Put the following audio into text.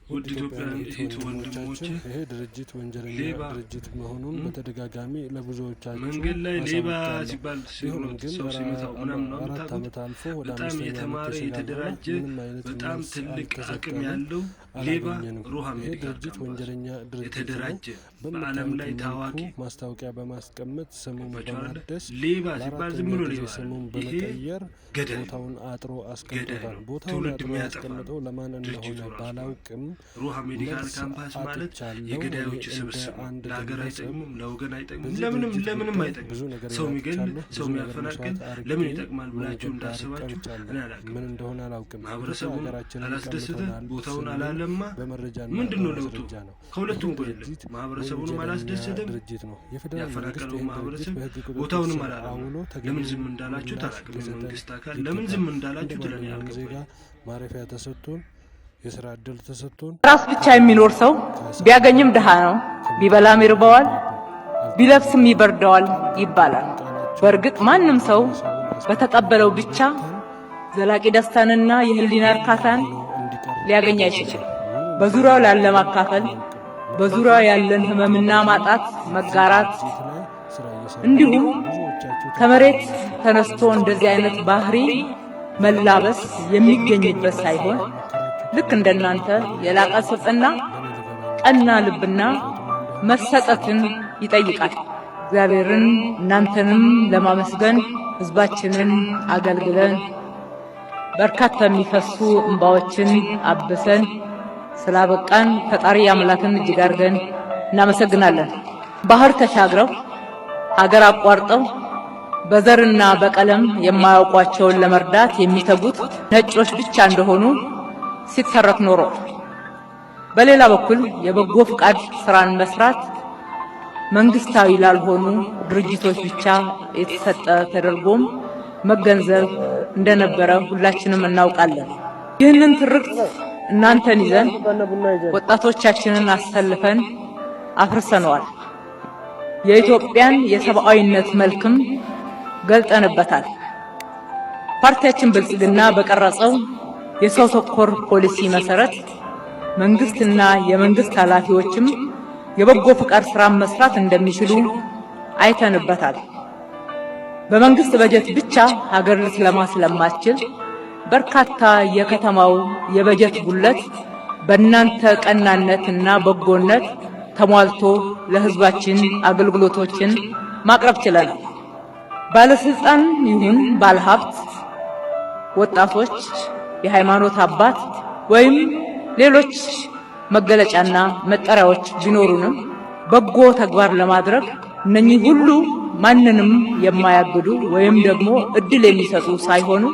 ውድ ኢትዮጵያውያን ወንድሞቻችን ይሄ ድርጅት ወንጀለኛ ድርጅት መሆኑን በተደጋጋሚ ለብዙዎቻችሁ መንገድ ላይ ሌባ ሲባል ሰው ሲመታው ምናምን ነው አራት ዓመት አልፎ ወደ በጣም የተማረ የተደራጀ በጣም ትልቅ አቅም ያለው ሌባ ሩሃ ሜዲካል ድርጅት ወንጀለኛ ድርጅት የተደራጀ በዓለም ላይ ታዋቂ ማስታወቂያ በማስቀመጥ ስሙን በማደስ ሌባ ሲባል ዝም ብሎ ሌባ ስሙን በመቀየር ቦታውን አጥሮ አስቀምጦታል። ቦታውን አጥሮ ያስቀምጠው ለማን እንደሆነ ባላውቅም ሩሃ ሜዲካል ካምፓስ ማለት የገዳዮች ስብስብ ለሀገር አይጠቅምም፣ ለወገን አይጠቅምም፣ ለምንም አይጠቅምም። ሰው የሚገል ሰው የሚያፈናቅል ለምን ይጠቅማል ብላችሁ እንዳስባችሁ እኔ አላውቅም። ምን እንደሆነ አላውቅም። ማህበረሰቡን አላስደሰተ፣ ቦታውን አላለማ። ምንድነው ለውጡ? ከሁለቱም ጎን የለም። ማህበረሰቡንም አላስደሰተም፣ ያፈናቀለው ማህበረሰብ ቦታውንም አላለማ። ለምን ዝም እንዳላችሁ ታላቅም የመንግስት አካል ለምን ዝም እንዳላችሁ ትለኝ አልገባኝ። ማረፊያ ተሰጥቶን የሥራ ዕድል ተሰጥቶን ራስ ብቻ የሚኖር ሰው ቢያገኝም ድሃ ነው፣ ቢበላም ይርበዋል፣ ቢለብስም ይበርደዋል ይባላል። በእርግጥ ማንም ሰው በተቀበለው ብቻ ዘላቂ ደስታንና የህሊና እርካታን ሊያገኝ አይችልም። በዙሪያው ላለ ማካፈል፣ በዙሪያው ያለን ህመምና ማጣት መጋራት፣ እንዲሁም ከመሬት ተነስቶ እንደዚህ አይነት ባህሪ መላበስ የሚገኝበት ሳይሆን ልክ እንደናንተ የላቀ ስብዕና፣ ቀና ልብና መሰጠትን ይጠይቃል። እግዚአብሔርን እናንተንም ለማመስገን ህዝባችንን አገልግለን በርካታ የሚፈሱ እንባዎችን አብሰን ስላበቃን ፈጣሪ አምላክን እጅግ አድርገን እናመሰግናለን። ባህር ተሻግረው ሀገር አቋርጠው በዘርና በቀለም የማያውቋቸውን ለመርዳት የሚተጉት ነጮች ብቻ እንደሆኑ ሲተረክ ኖሮ፣ በሌላ በኩል የበጎ ፍቃድ ስራን መስራት መንግስታዊ ላልሆኑ ድርጅቶች ብቻ የተሰጠ ተደርጎም መገንዘብ እንደነበረ ሁላችንም እናውቃለን። ይህንን ትርክት እናንተን ይዘን ወጣቶቻችንን አሰልፈን አፍርሰነዋል። የኢትዮጵያን የሰብአዊነት መልክም ገልጠንበታል። ፓርቲያችን ብልጽግና በቀረጸው የሰው ተኮር ፖሊሲ መሰረት መንግስትና የመንግስት ኃላፊዎችም የበጎ ፍቃድ ስራ መስራት እንደሚችሉ አይተንበታል። በመንግስት በጀት ብቻ ሀገር ልትለማ ስለማትችል በርካታ የከተማው የበጀት ጉለት በእናንተ ቀናነትና በጎነት ተሟልቶ ለህዝባችን አገልግሎቶችን ማቅረብ ችለናል። ባለስልጣን ይሁን ባለሀብት፣ ወጣቶች፣ የሃይማኖት አባት ወይም ሌሎች መገለጫና መጠሪያዎች ቢኖሩንም በጎ ተግባር ለማድረግ እነኚህ ሁሉ ማንንም የማያግዱ ወይም ደግሞ እድል የሚሰጡ ሳይሆኑ